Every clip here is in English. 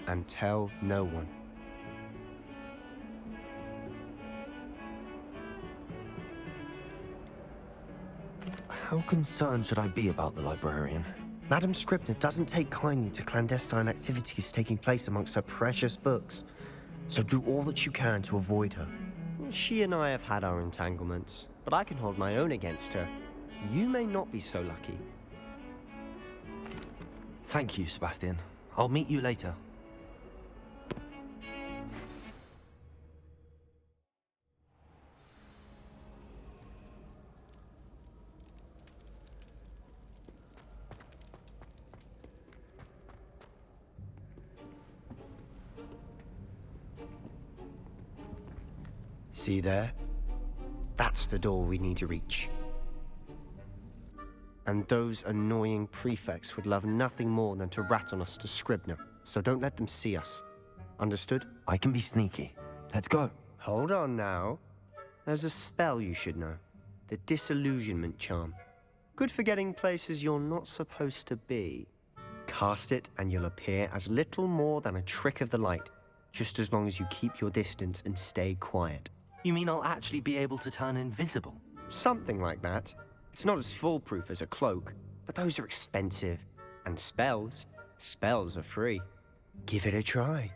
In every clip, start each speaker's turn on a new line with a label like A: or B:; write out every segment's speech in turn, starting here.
A: and tell no one.
B: How concerned should I be about the librarian?
A: Madam Scribner doesn't take kindly to clandestine activities taking place amongst her precious books, so do all that you can to avoid her. She and I have had our entanglements, but I can hold my own against her. You may not be so lucky.
B: Thank you, Sebastian. I'll meet you later.
A: See there? That's the door we need to reach. And those annoying prefects would love nothing more than to rat on us to Scribner, so don't let them see us. Understood?
B: I can be sneaky. Let's go.
A: Hold on now. There's a spell you should know. The Disillusionment Charm. Good for getting places you're not supposed to be. Cast it and you'll appear as little more than a trick of the light, just as long as you keep your distance and stay quiet.
B: You mean I'll actually be able to turn invisible?
A: Something like that. It's not as foolproof as a cloak, but those are expensive. And spells are free. Give it a try.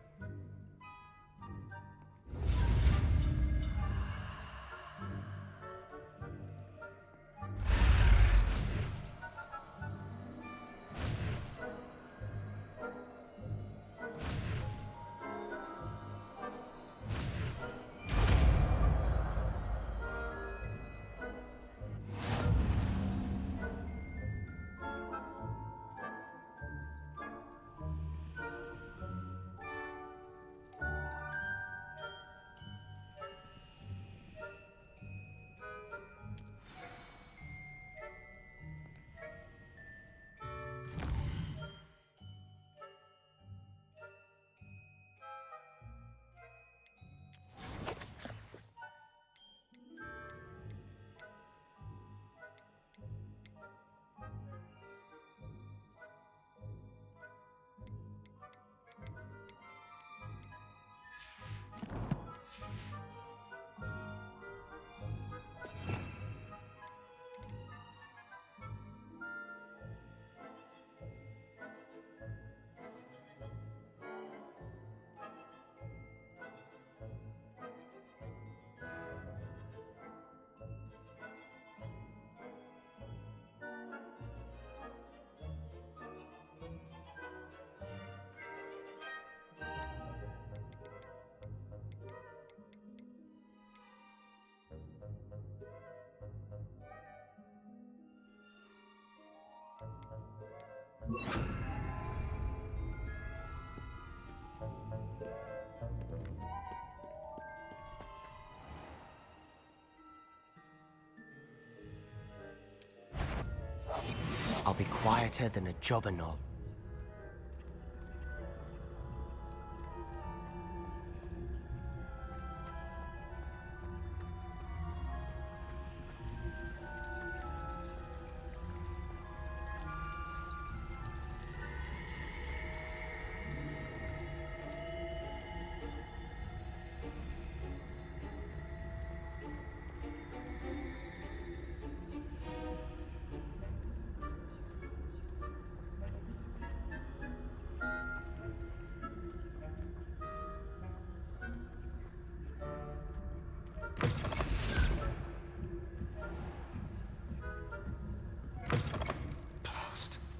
A: I'll be quieter than a jobberknoll.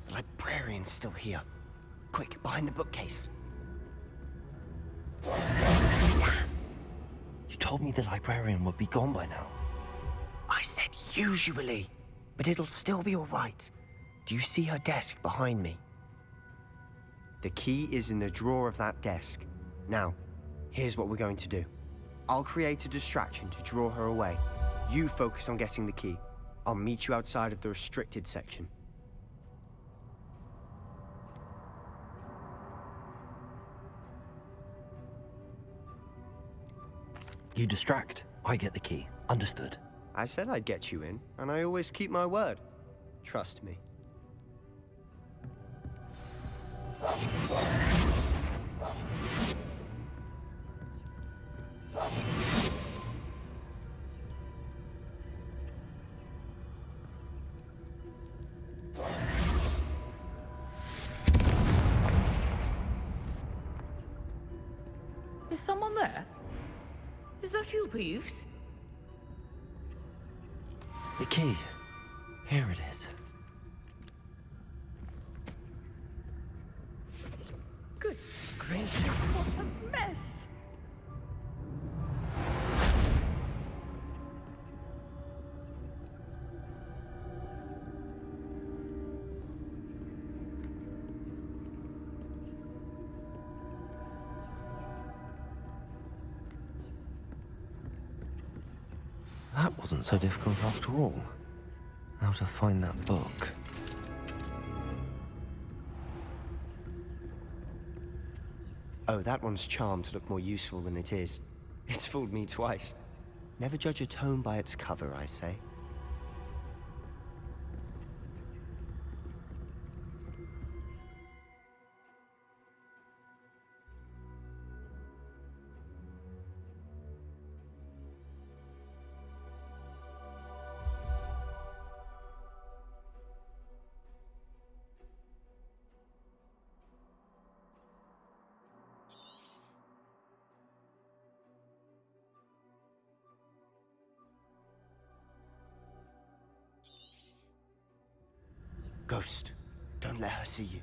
A: The librarian's still here. Quick, behind the bookcase.
B: You told me the librarian would be gone by now.
A: I said usually, but it'll still be all right. Do you see her desk behind me? The key is in the drawer of that desk. Now, here's what we're going to do. I'll create a distraction to draw her away. You focus on getting the key. I'll meet you outside of the restricted section.
B: You distract, I get the key. Understood.
A: I said I'd get you in, and I always keep my word. Trust me.
C: Is someone there? Is that you, Peeves?
B: The key. Here it is.
C: Goodness gracious, what a mess!
B: That wasn't so difficult after all. Now to find that book.
A: Oh, that one's charmed to look more useful than it is. It's fooled me twice. Never judge a tome by its cover, I say. Ghost, don't let her see you.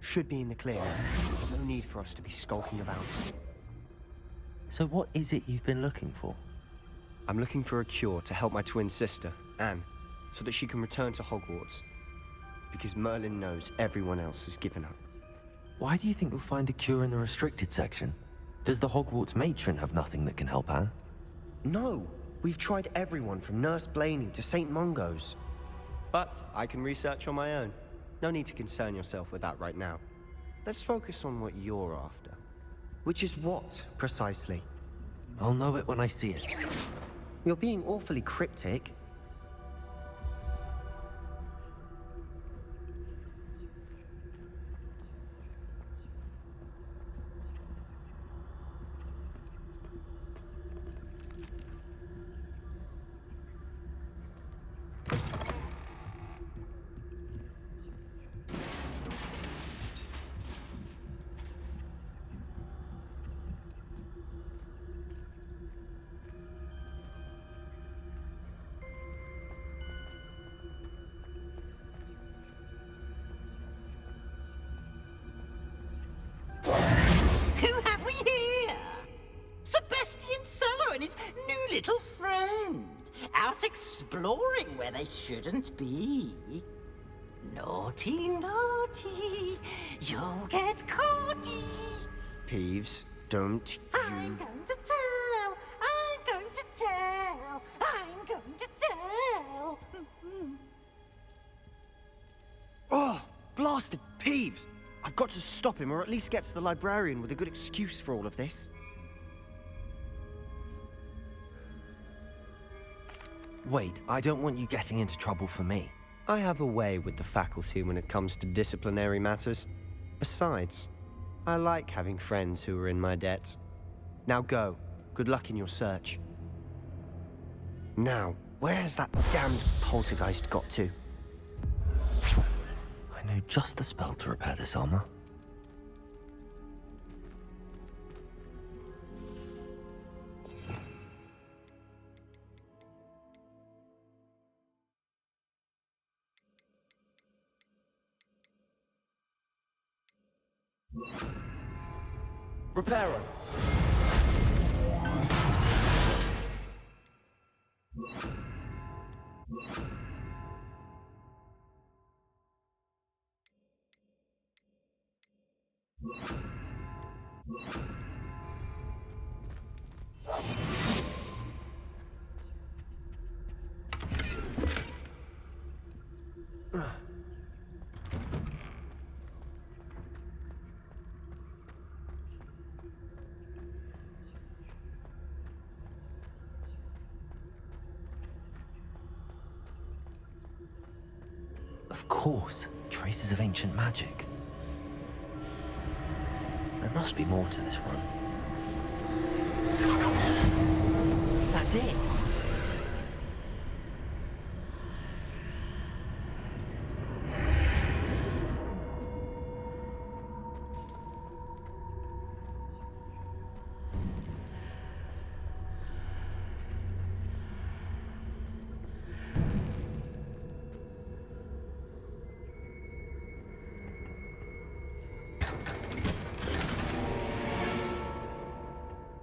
A: Should be in the clear. There's no need for us to be skulking about.
B: So what is it you've been looking for?
A: I'm looking for a cure to help my twin sister, Anne, so that she can return to Hogwarts. Because Merlin knows everyone else has given up.
B: Why do you think you'll find a cure in the restricted section? Does the Hogwarts matron have nothing that can help Anne?
A: No! We've tried everyone from Nurse Blaney to St. Mungo's. But I can research on my own. No need to concern yourself with that right now. Let's focus on what you're after. Which is what, precisely?
B: I'll know it when I see it.
A: You're being awfully cryptic.
D: Who have we here? Sebastian Sallow and his new little friend, out exploring where they shouldn't be. Naughty, naughty, you'll get caughty.
A: Peeves, don't
D: I'm
A: you...
D: going to tell, I'm going to tell, I'm going to tell.
A: Oh, blasted Peeves! I've got to stop him, or at least get to the librarian with a good excuse for all of this.
B: Wait, I don't want you getting into trouble for me.
A: I have a way with the faculty when it comes to disciplinary matters. Besides, I like having friends who are in my debt. Now go. Good luck in your search. Now, where's that damned poltergeist got to?
B: I know just the spell to repair this armor. Reparo! Of course, traces of ancient magic. There must be more to this one. That's it!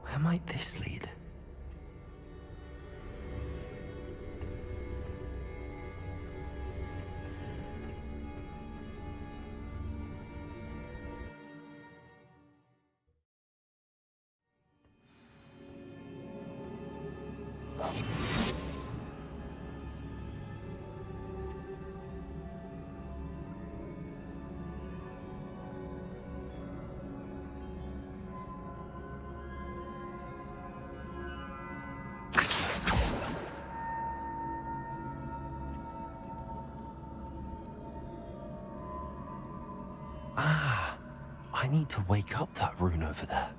B: Where might this lead? Ah, I need to wake up that rune over there.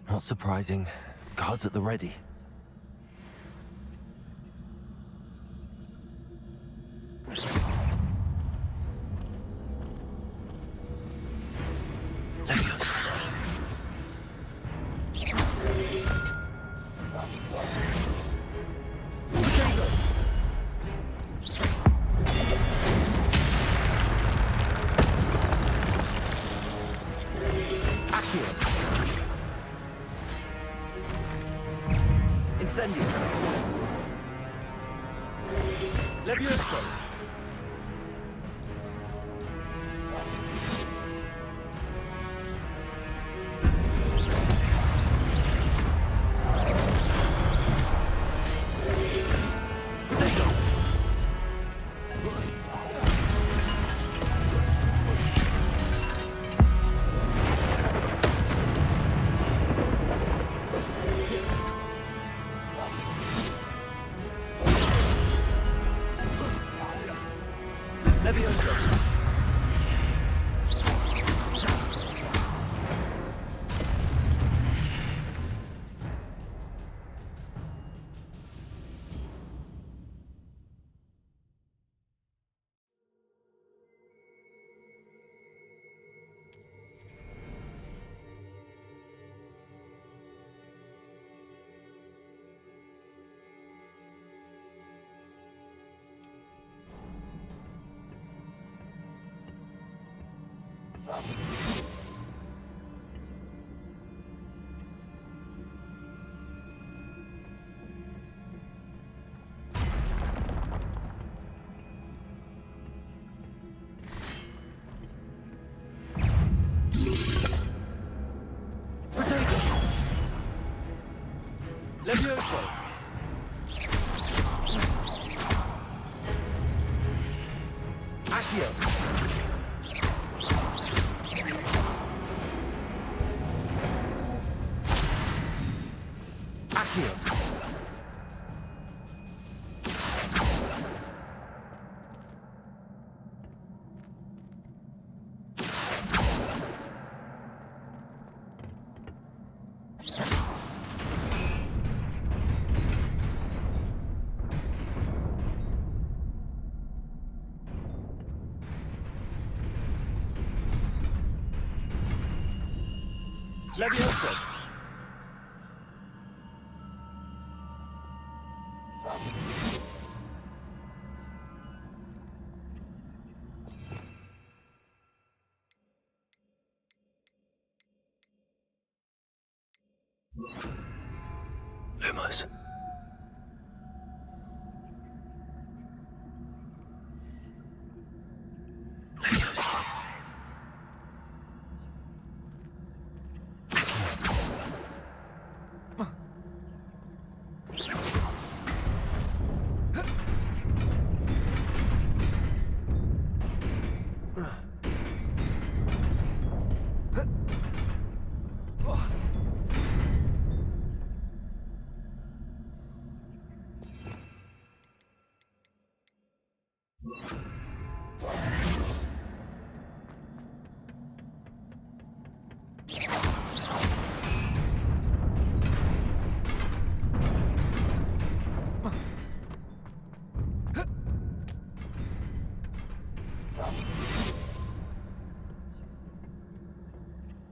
B: Not surprising. Guards at the ready.
A: Incendio. Levioso. Levioso. Levioso. Accio. Accio. Levioso.
B: cosmos.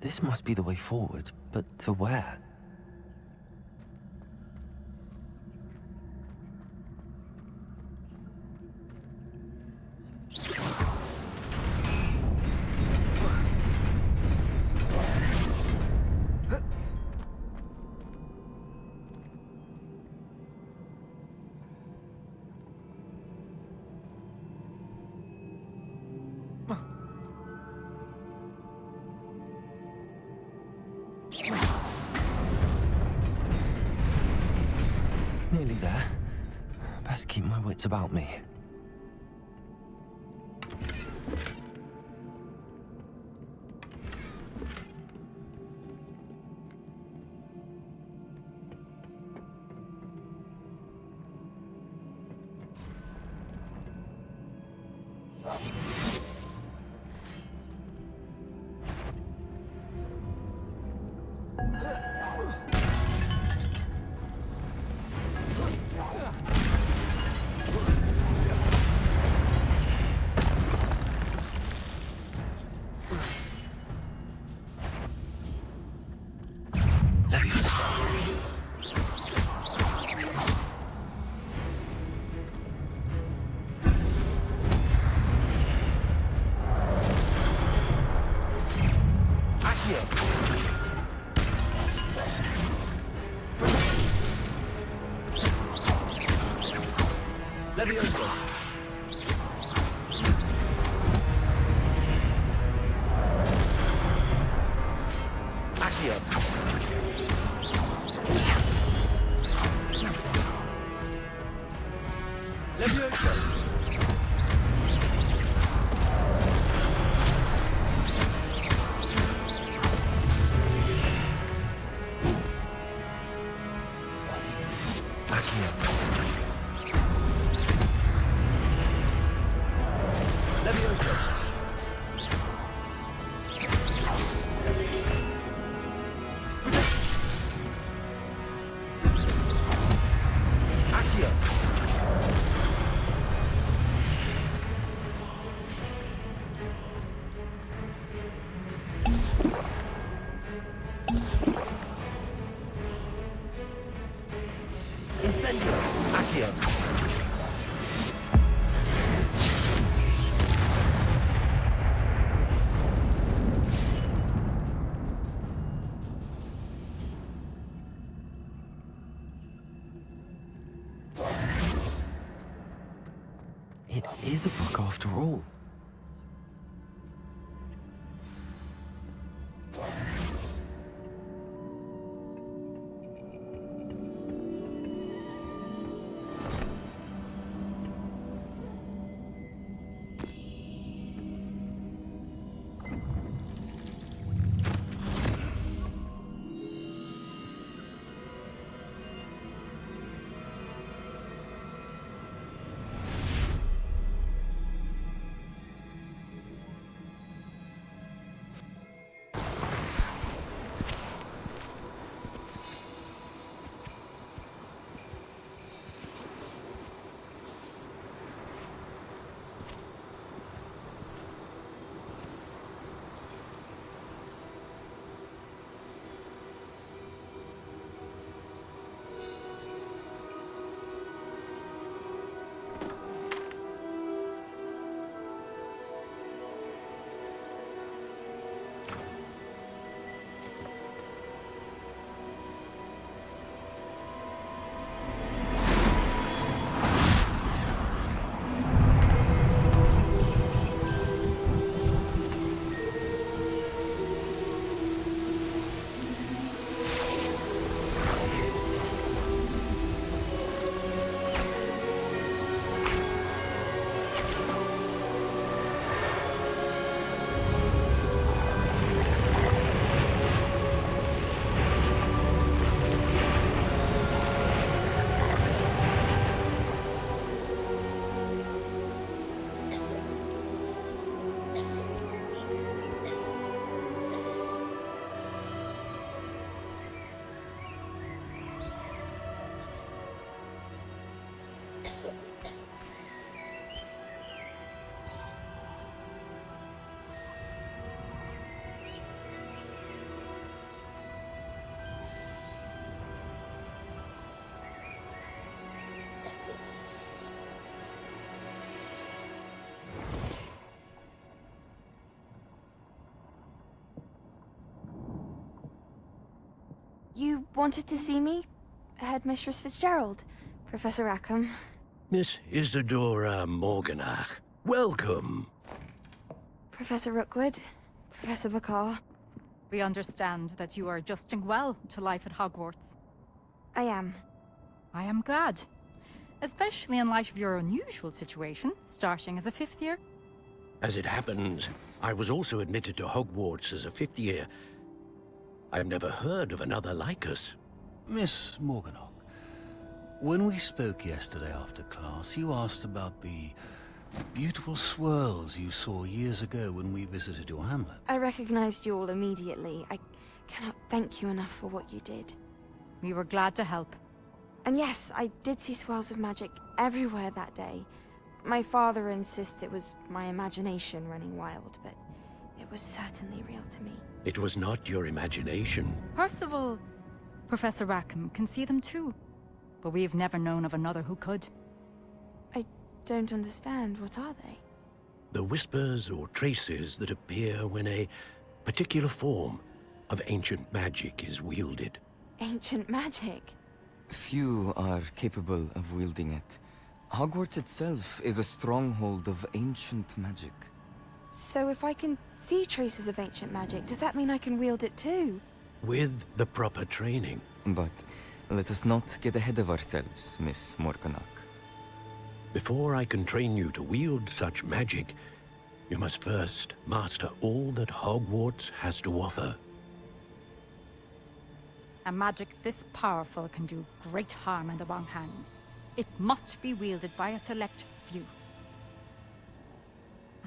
B: This must be the way forward, but to where? Nearly there. Best keep my wits about me. It is a book after all.
E: You wanted to see me? Headmistress Fitzgerald, Professor Rackham.
F: Miss Isadora Morganach, welcome.
E: Professor Rookwood, Professor Bakar.
G: We understand that you are adjusting well to life at Hogwarts.
E: I am.
G: I am glad. Especially in light of your unusual situation, starting as a 5th year.
F: As it happens, I was also admitted to Hogwarts as a 5th year. I've never heard of another like us.
H: Miss Morganach, when we spoke yesterday after class, you asked about the beautiful swirls you saw years ago when we visited your hamlet.
E: I recognized you all immediately. I cannot thank you enough for what you did.
G: We were glad to help.
E: And yes, I did see swirls of magic everywhere that day. My father insists it was my imagination running wild, but it was certainly real to me.
F: It was not your imagination.
G: Percival, Professor Rackham can see them too. But we've never known of another who could.
E: I don't understand. What are they?
F: The whispers or traces that appear when a particular form of ancient magic is wielded.
E: Ancient magic?
I: Few are capable of wielding it. Hogwarts itself is a stronghold of ancient magic.
E: So if I can see traces of ancient magic, does that mean I can wield it too?
F: With the proper training.
I: But let us not get ahead of ourselves, Miss Morganach.
F: Before I can train you to wield such magic, you must first master all that Hogwarts has to offer.
G: A magic this powerful can do great harm in the wrong hands. It must be wielded by a select few.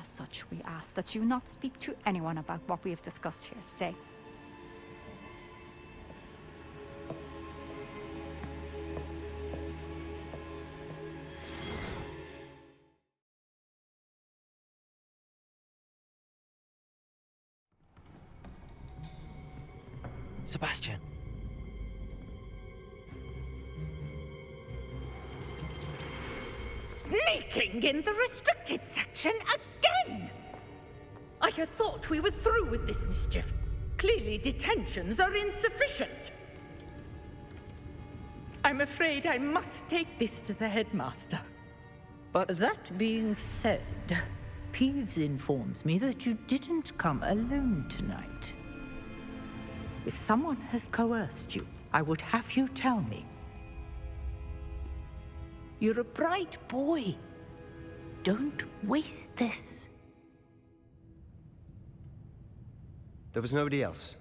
G: As such, we ask that you not speak to anyone about what we have discussed here today.
B: Sebastian.
C: Sneaking in the restricted section again! I had thought we were through with this mischief. Clearly detentions are insufficient. I'm afraid I must take this to the headmaster.
A: But
C: That being said, Peeves informs me that you didn't come alone tonight. If someone has coerced you, I would have you tell me. You're a bright boy. Don't waste this.
A: there was nobody else.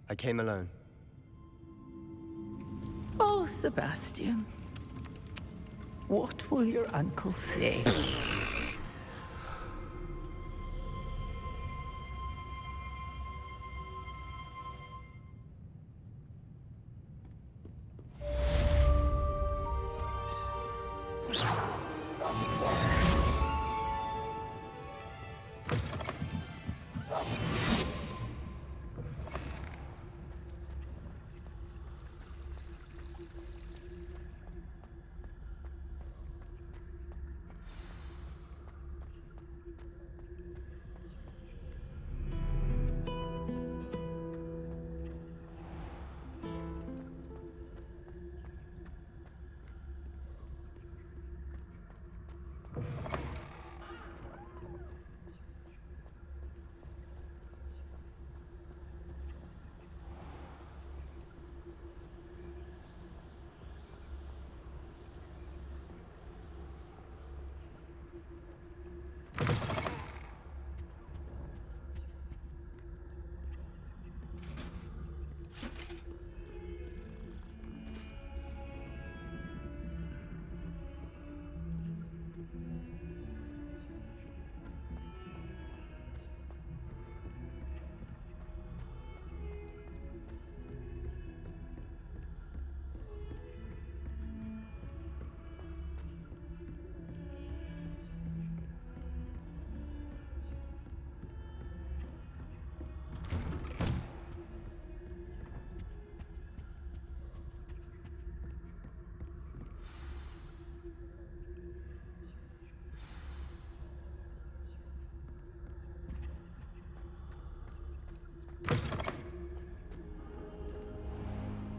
A: I came alone.
C: Oh, Sebastian. What will your uncle say?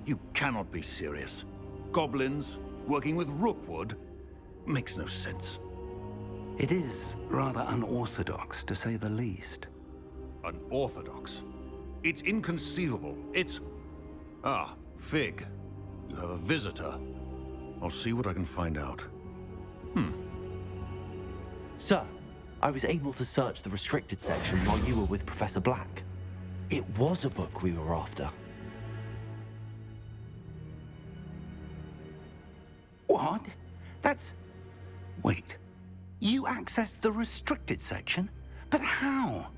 H: You cannot be serious. Goblins working with Rookwood makes no sense.
J: It is rather unorthodox, to say the least.
H: Unorthodox? It's inconceivable. It's... Ah, Fig. You have a visitor. I'll see what I can find out.
B: Sir, I was able to search the restricted section while you were with Professor Black. It was a book we were after.
J: What? That's... Wait. You accessed the restricted section? But how?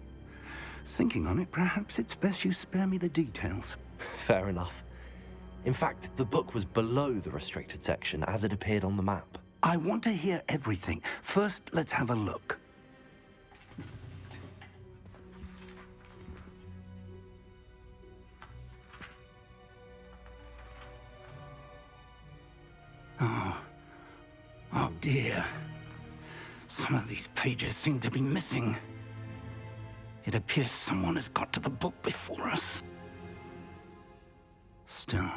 J: Thinking on it, perhaps it's best you spare me the details.
B: Fair enough. In fact, the book was below the restricted section as it appeared on the map.
J: I want to hear everything. First, let's have a look. Oh dear. Some of these pages seem to be missing. It appears someone has got to the book before us. Still,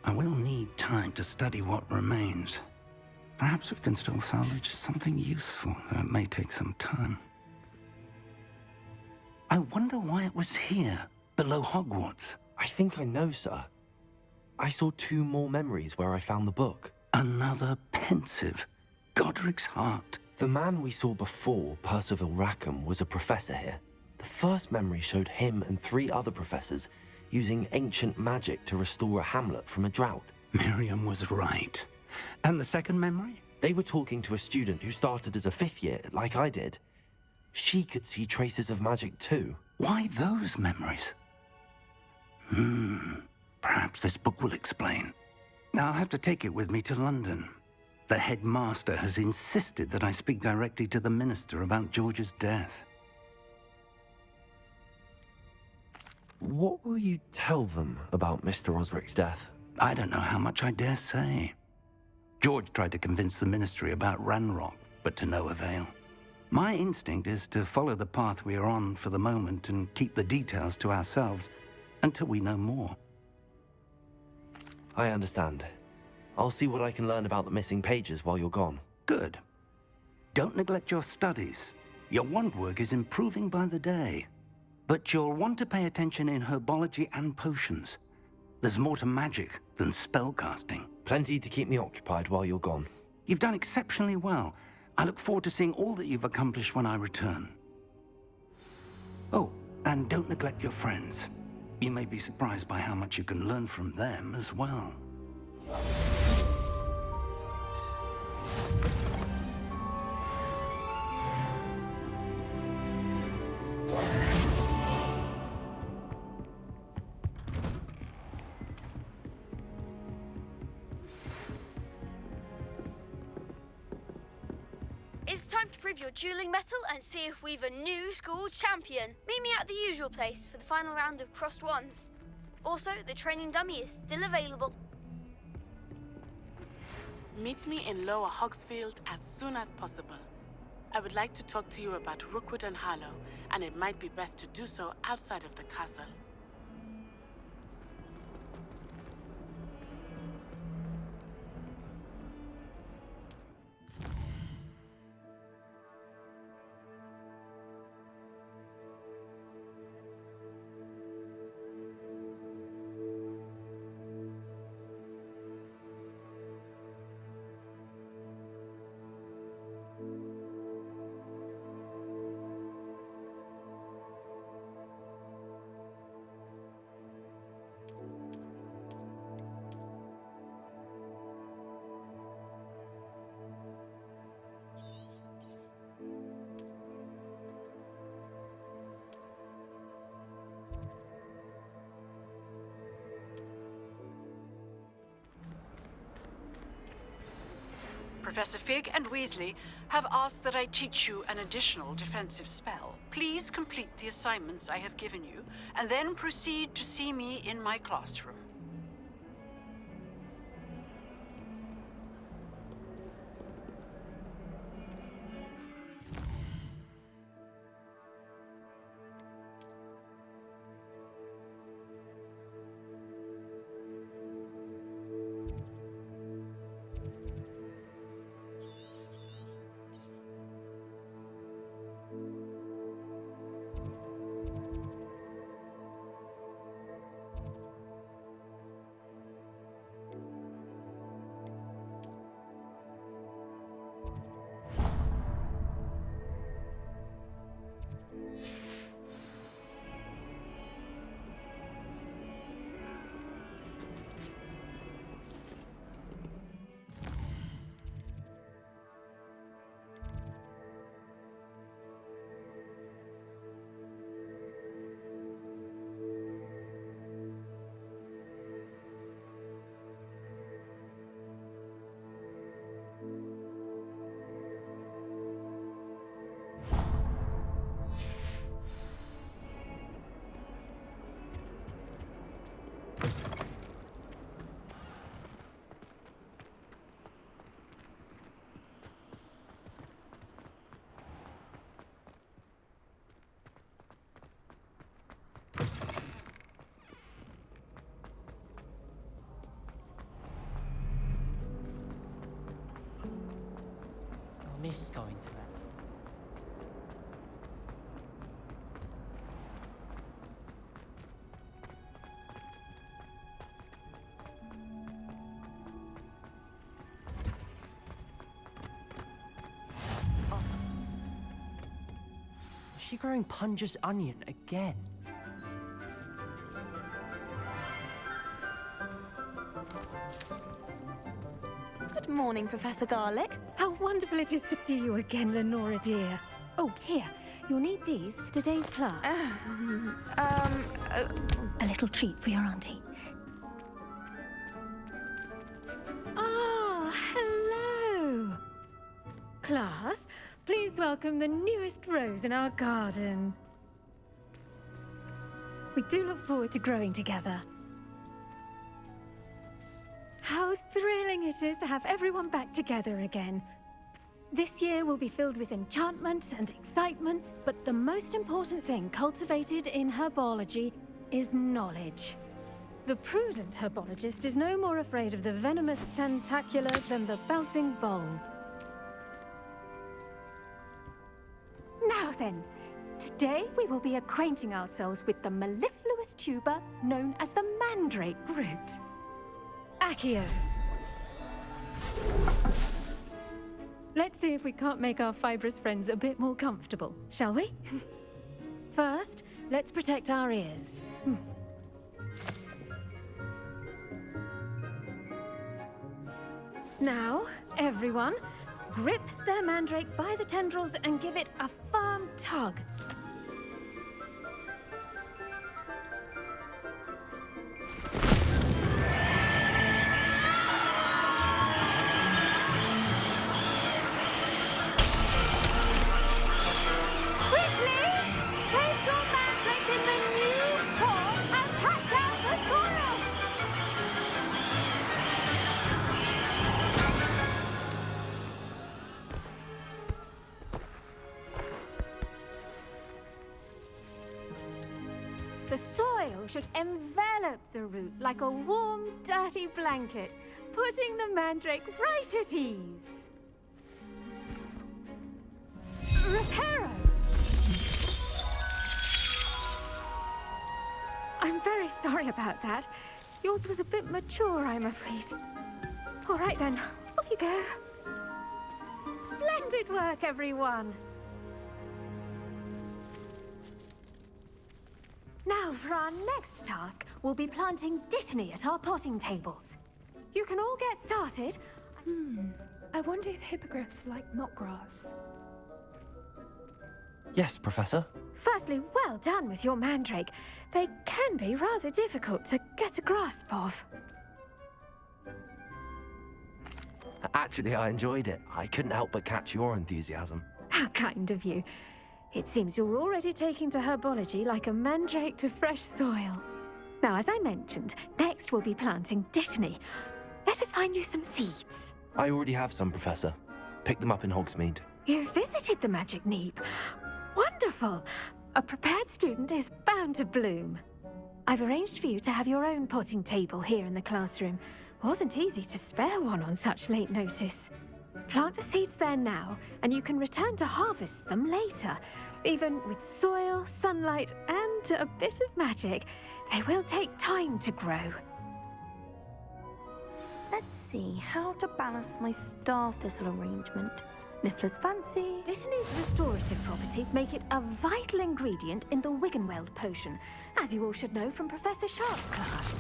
J: I will need time to study what remains. Perhaps we can still salvage something useful, though it may take some time. I wonder why it was here, below Hogwarts.
B: I think I know, sir. I saw 2 more memories where I found the book.
J: Another pensive. Godric's heart.
B: The man we saw before, Percival Rackham, was a professor here. The first memory showed him and 3 other professors using ancient magic to restore a hamlet from a drought.
J: Miriam was right. And the second memory?
B: They were talking to a student who started as a 5th year, like I did. She could see traces of magic too.
J: Why those memories? Perhaps this book will explain. I'll have to take it with me to London. The headmaster has insisted that I speak directly to the minister about George's death.
B: What will you tell them about Mr. Osric's death?
J: I don't know how much I dare say. George tried to convince the ministry about Ranrock, but to no avail. My instinct is to follow the path we are on for the moment and keep the details to ourselves until we know more.
B: I understand. I'll see what I can learn about the missing pages while you're gone.
J: Good. Don't neglect your studies. Your wand work is improving by the day. But you'll want to pay attention in herbology and potions. There's more to magic than spellcasting.
B: Plenty to keep me occupied while you're gone.
J: You've done exceptionally well. I look forward to seeing all that you've accomplished when I return. Oh, and don't neglect your friends. You may be surprised by how much you can learn from them as well.
K: It's time to prove your dueling mettle and see if we've a new school champion. Meet me at the usual place for the final round of crossed wands. Also, the training dummy is still available.
L: Meet me in Lower Hogsfield as soon as possible. I would like to talk to you about Rookwood and Harlow, and it might be best to do so outside of the castle.
M: Professor Fig and Weasley have asked that I teach you an additional defensive spell. Please complete the assignments I have given you, and then proceed to see me in my classroom.
N: miss going to that. Is she growing Punja's onion again?
O: Good morning, Professor Garlick.
P: How wonderful it is to see you again, Lenora dear. Oh, here. You'll need these for today's class. A little treat for your auntie. Ah, hello. Class, please welcome the newest rose in our garden. We do look forward to growing together. How thrilling it is to have everyone back together again. This year will be filled with enchantment and excitement, but the most important thing cultivated in herbology is knowledge. The prudent herbologist is no more afraid of the venomous tentacular than the bouncing bulb. Now then, today we will be acquainting ourselves with the mellifluous tuber known as the mandrake root. Accio. Let's see if we can't make our fibrous friends a bit more comfortable, shall we? First, let's protect our ears. Now, everyone, grip their mandrake by the tendrils and give it a firm tug. The soil should envelop the root like a warm, dirty blanket, putting the mandrake right at ease. Reparo! I'm very sorry about that. Yours was a bit mature, I'm afraid. All right then, off you go. Splendid work, everyone. Now, for our next task, we'll be planting dittany at our potting tables. You can all get started.
Q: I wonder if hippogriffs like knotgrass.
B: Yes, Professor.
P: Firstly, well done with your mandrake. They can be rather difficult to get a grasp of.
B: Actually, I enjoyed it. I couldn't help but catch your enthusiasm.
P: How kind of you. It seems you're already taking to herbology like a mandrake to fresh soil. Now, as I mentioned, next we'll be planting dittany. Let us find you some seeds.
B: I already have some, Professor. Pick them up in Hogsmeade.
P: You visited the Magic Neep. Wonderful! A prepared student is bound to bloom. I've arranged for you to have your own potting table here in the classroom. Wasn't easy to spare one on such late notice. Plant the seeds there now, and you can return to harvest them later. Even with soil, sunlight, and a bit of magic, they will take time to grow.
O: Let's see how to balance my star thistle arrangement. Niffler's fancy.
P: Dittany's restorative properties make it a vital ingredient in the Wiggenweld potion, as you all should know from Professor Sharp's class.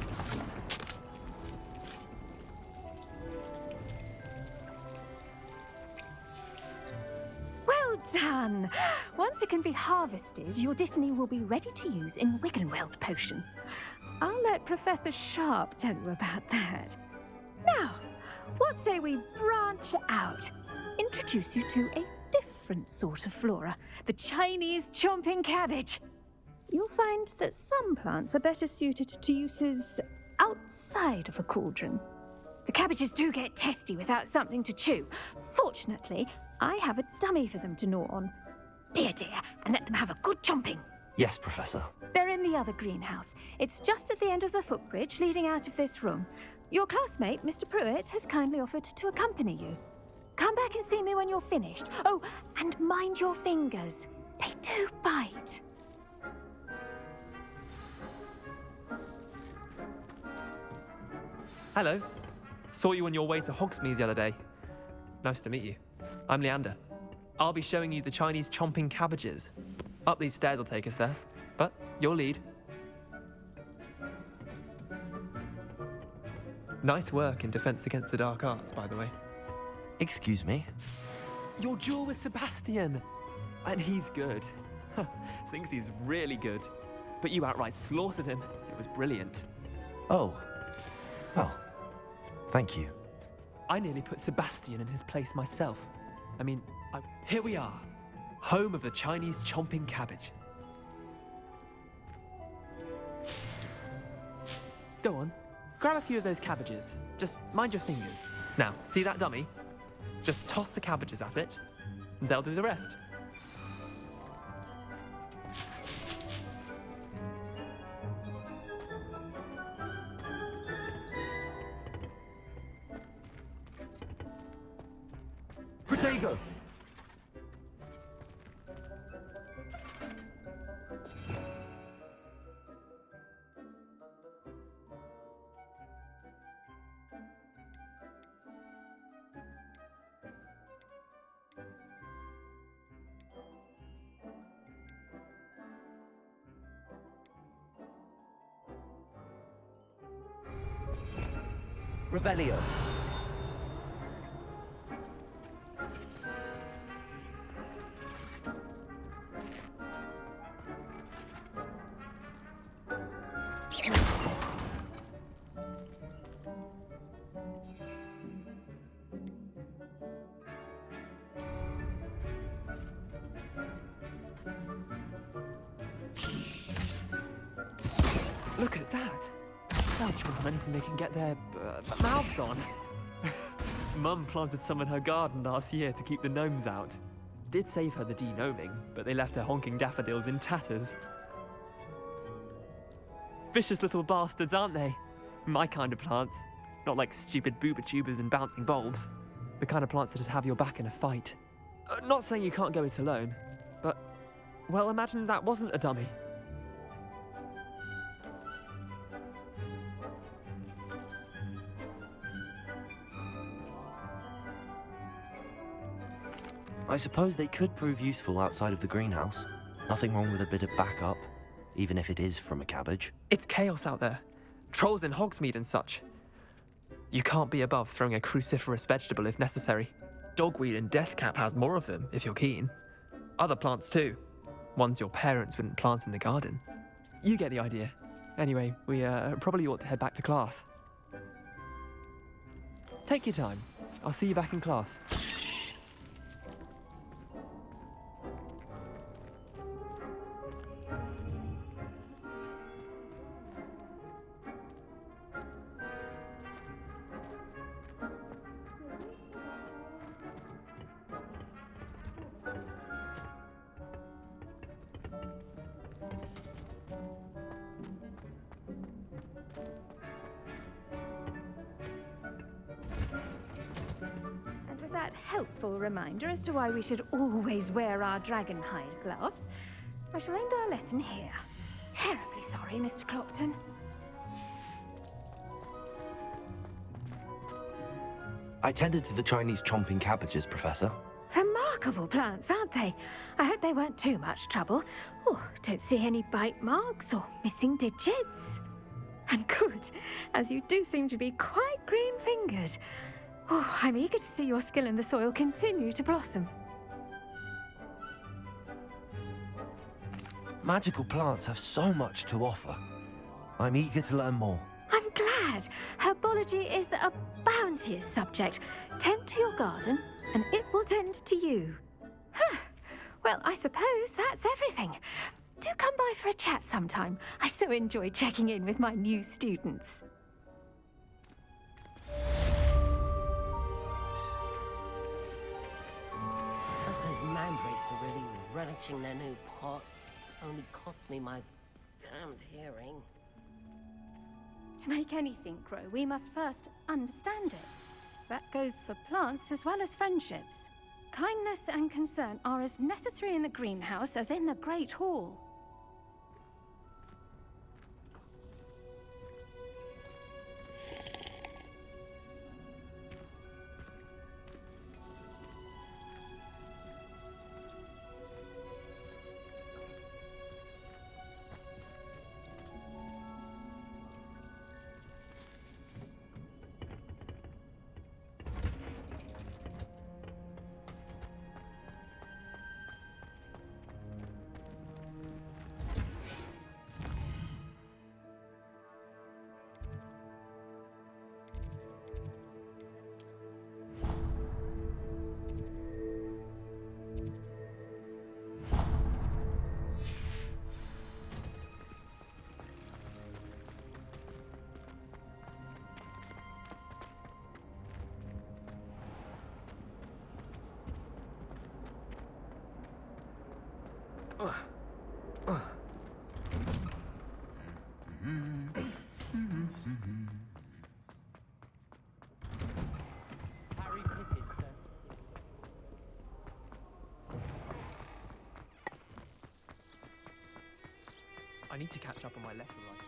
P: Well done! Once it can be harvested, your dittany will be ready to use in Wiggenweld potion. I'll let Professor Sharp tell you about that. Now, what say we branch out? Introduce you to a different sort of flora, the Chinese chomping cabbage. You'll find that some plants are better suited to uses outside of a cauldron. The cabbages do get testy without something to chew. Fortunately, I have a dummy for them to gnaw on. Be a dear and let them have a good chomping.
B: Yes, Professor.
P: They're in the other greenhouse. It's just at the end of the footbridge leading out of this room. Your classmate, Mr. Pruitt, has kindly offered to accompany you. Come back and see me when you're finished. Oh, and mind your fingers. They do bite.
R: Hello. Saw you on your way to Hogsmeade the other day. Nice to meet you. I'm Leander. I'll be showing you the Chinese chomping cabbages. Up these stairs will take us there, but your lead. Nice work in Defense Against the Dark Arts, by the way.
B: Excuse me?
R: Your duel with Sebastian! And he's good. Thinks he's really good. But you outright slaughtered him. It was brilliant.
B: Oh. Well, thank you.
R: I nearly put Sebastian in his place myself. I mean, here we are. Home of the Chinese chomping cabbage. Go on. Grab a few of those cabbages. Just mind your fingers. Now, see that dummy? Just toss the cabbages at it, and they'll do the rest.
B: Protego! Revelio.
R: Look at that. They'll chomp on anything they can get their mouths on. Mum planted some in her garden last year to keep the gnomes out. Did save her the de-gnoming, but they left her honking daffodils in tatters. Vicious little bastards, aren't they? My kind of plants. Not like stupid booba tubers and bouncing bulbs. The kind of plants that'd have your back in a fight. Not saying you can't go it alone, but, well, imagine that wasn't a dummy.
B: I suppose they could prove useful outside of the greenhouse. Nothing wrong with a bit of backup, even if it is from a cabbage.
R: It's chaos out there. Trolls in Hogsmeade and such. You can't be above throwing a cruciferous vegetable if necessary. Dogweed and deathcap has more of them, if you're keen. Other plants too. Ones your parents wouldn't plant in the garden. You get the idea. Anyway, we probably ought to head back to class. Take your time. I'll see you back in class.
P: That helpful reminder as to why we should always wear our dragonhide gloves, I shall end our lesson here. Terribly sorry, Mr. Clopton.
B: I tended to the Chinese chomping cabbages, Professor.
P: Remarkable plants, aren't they? I hope they weren't too much trouble. Oh, don't see any bite marks or missing digits. And good, as you do seem to be quite green-fingered. Oh, I'm eager to see your skill in the soil continue to blossom.
B: Magical plants have so much to offer. I'm eager to learn more.
P: I'm glad. Herbology is a bounteous subject. Tend to your garden, and it will tend to you. Huh. Well, I suppose that's everything. Do come by for a chat sometime. I so enjoy checking in with my new students.
S: Mandrakes are really relishing their new pots. Only cost me my damned hearing.
P: To make anything grow, we must first understand it. That goes for plants as well as friendships. Kindness and concern are as necessary in the greenhouse as in the Great Hall.
R: I need to catch up on my letter writing.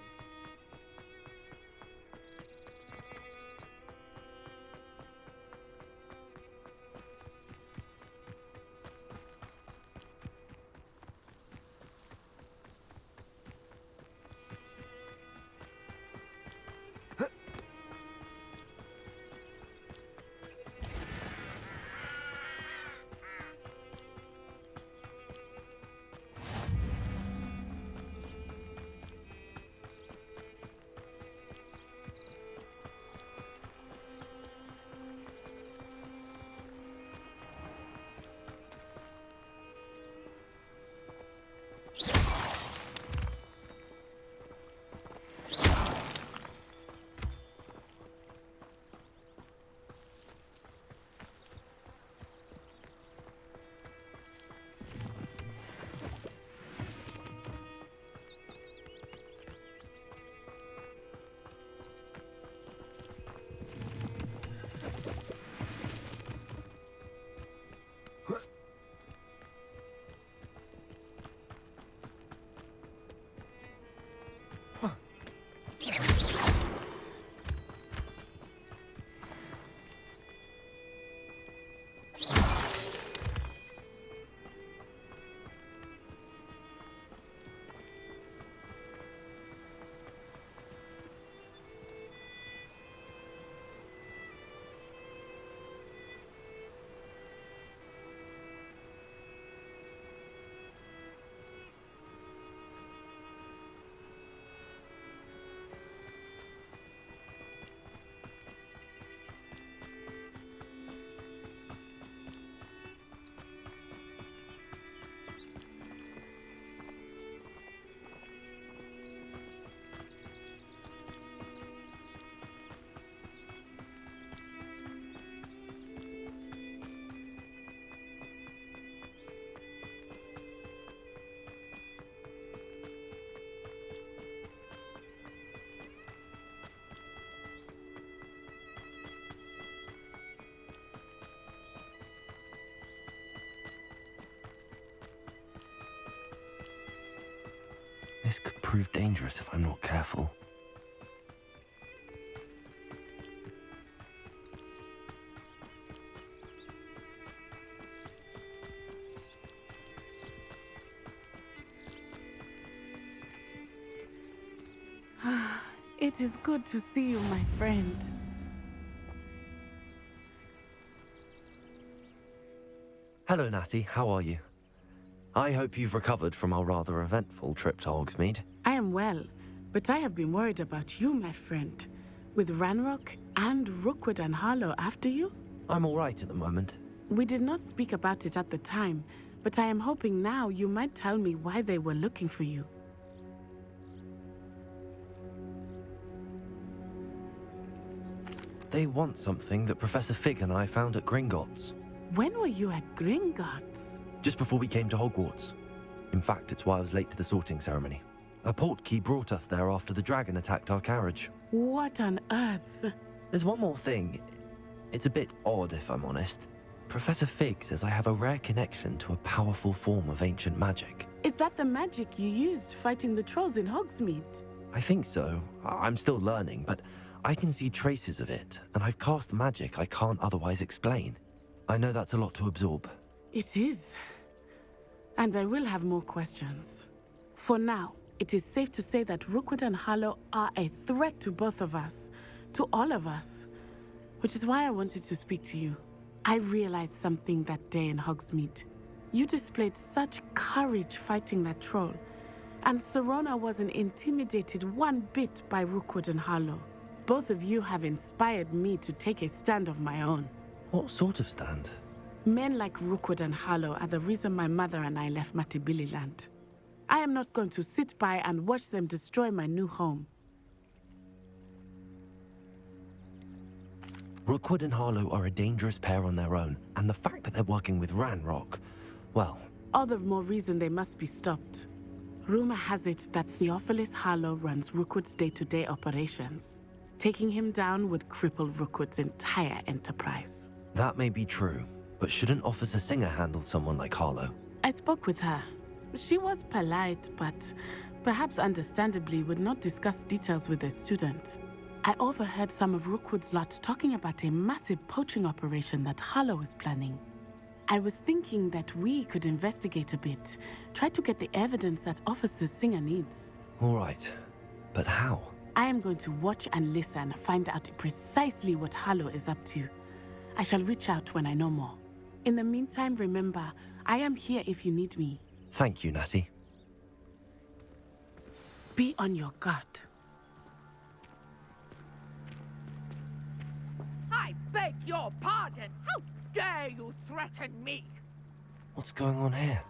B: This could prove dangerous if I'm not careful.
L: It is good to see you, my friend.
B: Hello, Natty. How are you? I hope you've recovered from our rather eventful trip to Hogsmeade.
L: I am well, but I have been worried about you, my friend. With Ranrock and Rookwood and Harlow after you?
B: I'm all right at the moment.
L: We did not speak about it at the time, but I am hoping now you might tell me why they were looking for you.
B: They want something that Professor Fig and I found at Gringotts.
L: When were you at Gringotts?
B: Just before we came to Hogwarts. In fact, it's why I was late to the sorting ceremony. A portkey brought us there after the dragon attacked our carriage.
L: What on earth?
B: There's one more thing. It's a bit odd, if I'm honest. Professor Fig says I have a rare connection to a powerful form of ancient magic.
L: Is that the magic you used fighting the trolls in Hogsmeade?
B: I think so. I'm still learning, but I can see traces of it, and I've cast magic I can't otherwise explain. I know that's a lot to absorb.
L: It is. And I will have more questions. For now, it is safe to say that Rookwood and Harlow are a threat to both of us, to all of us. Which is why I wanted to speak to you. I realized something that day in Hogsmeade. You displayed such courage fighting that troll, and Serona wasn't intimidated one bit by Rookwood and Harlow. Both of you have inspired me to take a stand of my own.
B: What sort of stand?
L: Men like Rookwood and Harlow are the reason my mother and I left Matibili-land. I am not going to sit by and watch them destroy my new home.
B: Rookwood and Harlow are a dangerous pair on their own, and the fact that they're working with Ranrock, well...
L: All the more reason they must be stopped. Rumor has it that Theophilus Harlow runs Rookwood's day-to-day operations. Taking him down would cripple Rookwood's entire enterprise.
B: That may be true, but shouldn't Officer Singer handle someone like Harlow?
L: I spoke with her. She was polite, but perhaps understandably would not discuss details with a student. I overheard some of Rookwood's lot talking about a massive poaching operation that Harlow is planning. I was thinking that we could investigate a bit, try to get the evidence that Officer Singer needs.
B: All right, but how?
L: I am going to watch and listen, find out precisely what Harlow is up to. I shall reach out when I know more. In the meantime, remember, I am here if you need me.
B: Thank you, Natty.
L: Be on your guard.
C: I beg your pardon. How dare you threaten me?
B: What's going on here?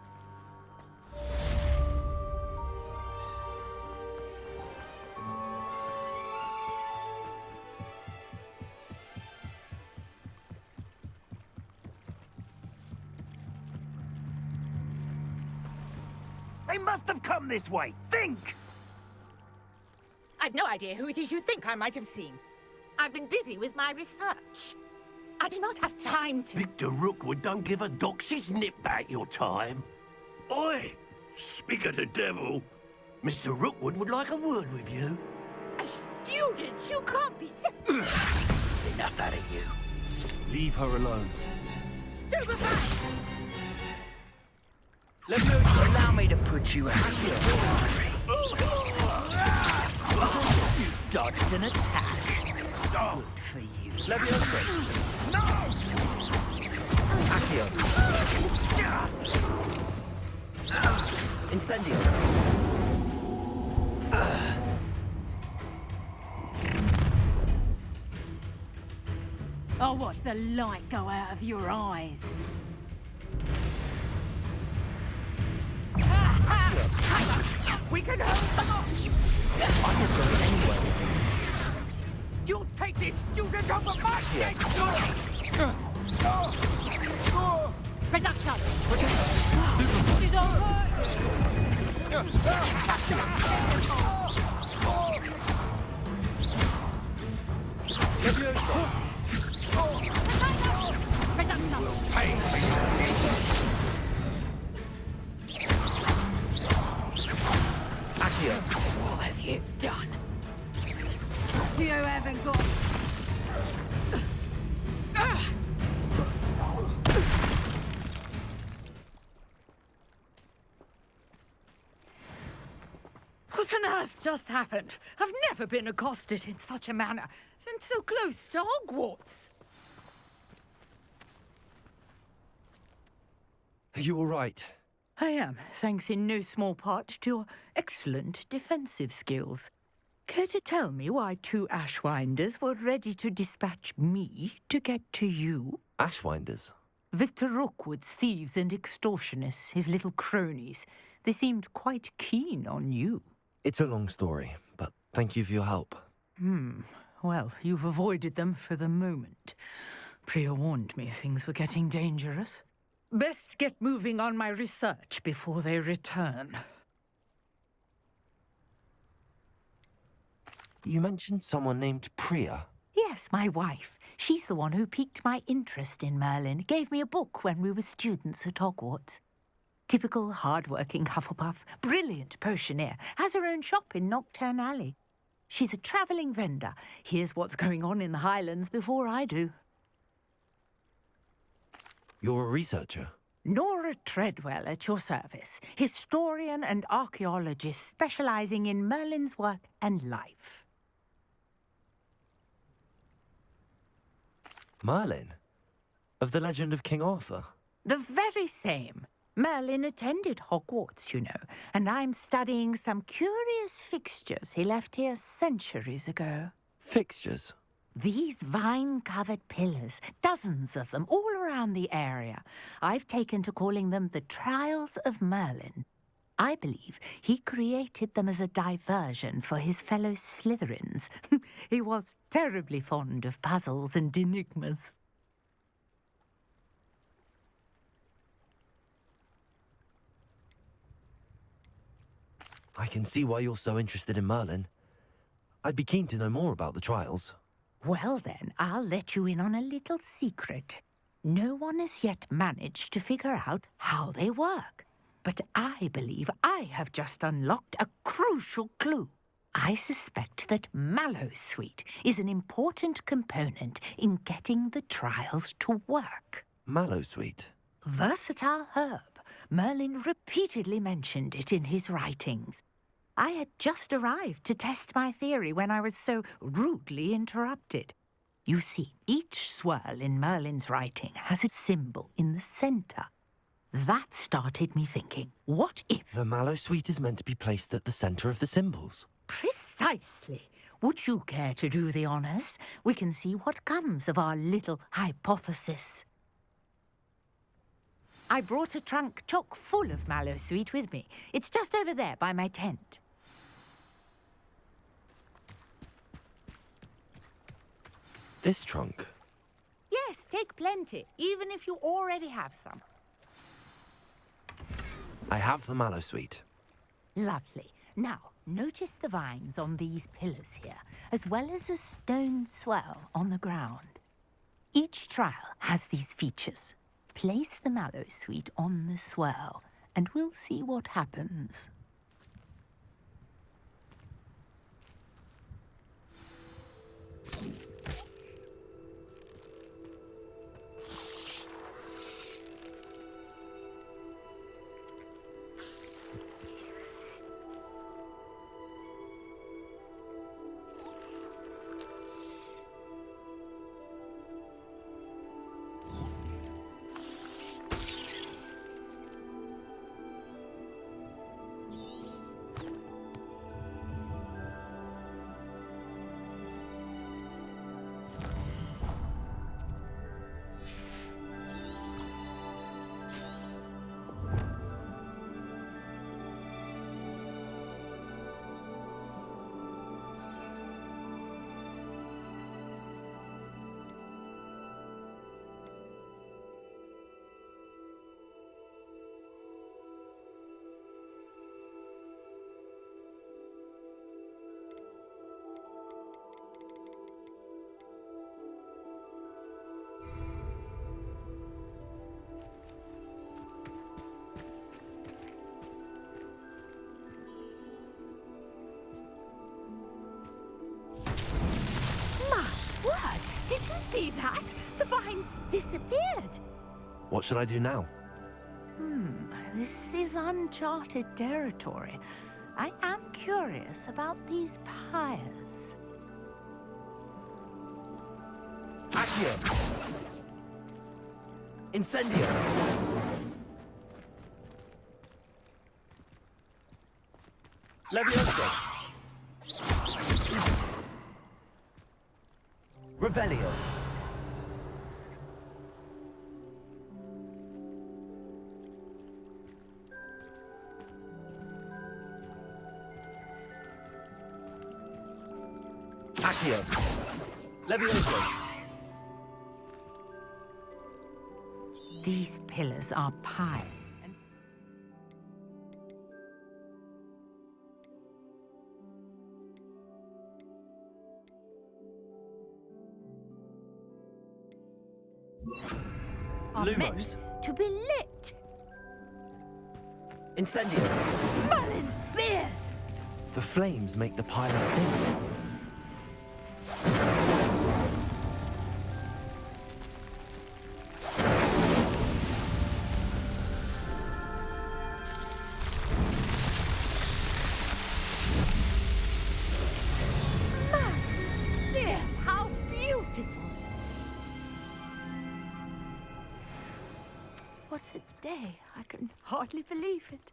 T: They must have come this way. Think!
C: I've no idea who it is you think I might have seen. I've been busy with my research. I do not have time to...
F: Victor Rookwood don't give a doxy's nip back your time. Oi! Speak of the devil. Mr. Rookwood would like a word with you.
C: A student? You can't be...
F: Enough out of you.
T: Leave her alone.
C: Stupefy!
T: Leviosa, allow me to put you out of your misery. You've dodged an attack. Good for you. Leviosa. No!
R: Accio. Incendio.
G: I'll watch the light go out of your eyes.
C: We can hold them off!
R: I'm not going anywhere.
C: You'll take this student over my head!
G: Production!
C: What have you done?
G: You haven't got...
C: What on earth just happened? I've never been accosted in such a manner, and so close to Hogwarts.
B: Are you all right?
C: I am, thanks in no small part to your excellent defensive skills. Care to tell me why two Ashwinders were ready to dispatch me to get to you?
B: Ashwinders?
C: Victor Rookwood's thieves and extortionists, his little cronies. They seemed quite keen on you.
B: It's a long story, but thank you for your help.
C: Well, you've avoided them for the moment. Priya warned me things were getting dangerous. Best get moving on my research before they return.
B: You mentioned someone named Priya.
C: Yes, my wife. She's the one who piqued my interest in Merlin, gave me a book when we were students at Hogwarts. Typical hard-working Hufflepuff, brilliant potioneer, has her own shop in Knockturn Alley. She's a travelling vendor, hears what's going on in the Highlands before I do.
B: You're a researcher?
C: Nora Treadwell at your service, historian and archaeologist specialising in Merlin's work and life.
B: Merlin? Of the legend of King Arthur?
C: The very same. Merlin attended Hogwarts, you know, and I'm studying some curious fixtures he left here centuries ago.
B: Fixtures?
C: These vine-covered pillars, dozens of them, all around the area. I've taken to calling them the Trials of Merlin. I believe he created them as a diversion for his fellow Slytherins. He was terribly fond of puzzles and enigmas.
B: I can see why you're so interested in Merlin. I'd be keen to know more about the trials.
C: Well then, I'll let you in on a little secret. No one has yet managed to figure out how they work. But I believe I have just unlocked a crucial clue. I suspect that Mallowsweet is an important component in getting the trials to work.
B: Mallowsweet?
C: Versatile herb. Merlin repeatedly mentioned it in his writings. I had just arrived to test my theory when I was so rudely interrupted. You see, each swirl in Merlin's writing has a symbol in the centre. That started me thinking, what if...
B: The Mallowsweet is meant to be placed at the centre of the symbols.
C: Precisely. Would you care to do the honours? We can see what comes of our little hypothesis. I brought a trunk chock full of Mallowsweet with me. It's just over there by my tent.
B: This trunk?
C: Yes, take plenty, even if you already have some.
B: I have the Mallowsweet.
C: Lovely. Now, notice the vines on these pillars here, as well as a stone swell on the ground. Each trial has these features. Place the Mallowsweet on the swirl, and we'll see what happens. Did you see that? The vines disappeared.
B: What should I do now?
C: This is uncharted territory. I am curious about these pyres.
B: Accio! Incendio! Levioso! Revelio! Accio! Levioso!
C: These pillars are pyres. are
B: Lumos.
C: meant to be lit.
B: Incendio!
C: Merlin's beard!
B: The flames make the pyre sing.
C: Merlin's beard! How beautiful! What a day. I can hardly believe it.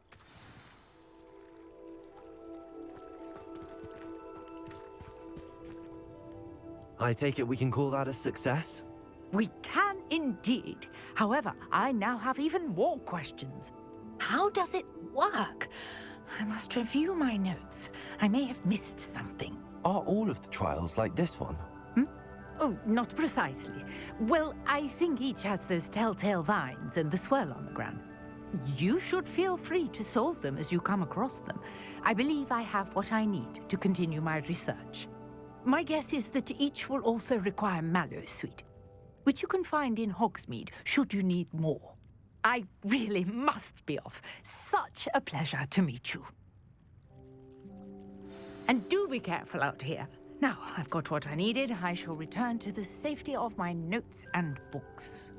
B: I take it we can call that a success?
C: We can indeed. However, I now have even more questions. How does it work? I must review my notes. I may have missed something.
B: Are all of the trials like this one?
C: Oh, not precisely. Well, I think each has those telltale vines and the swirl on the ground. You should feel free to solve them as you come across them. I believe I have what I need to continue my research. My guess is that each will also require mallow sweet, which you can find in Hogsmeade should you need more. I really must be off. Such a pleasure to meet you. And do be careful out here. Now, I've got what I needed. I shall return to the safety of my notes and books.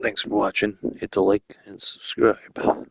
F: Thanks for watching. Hit the like and subscribe.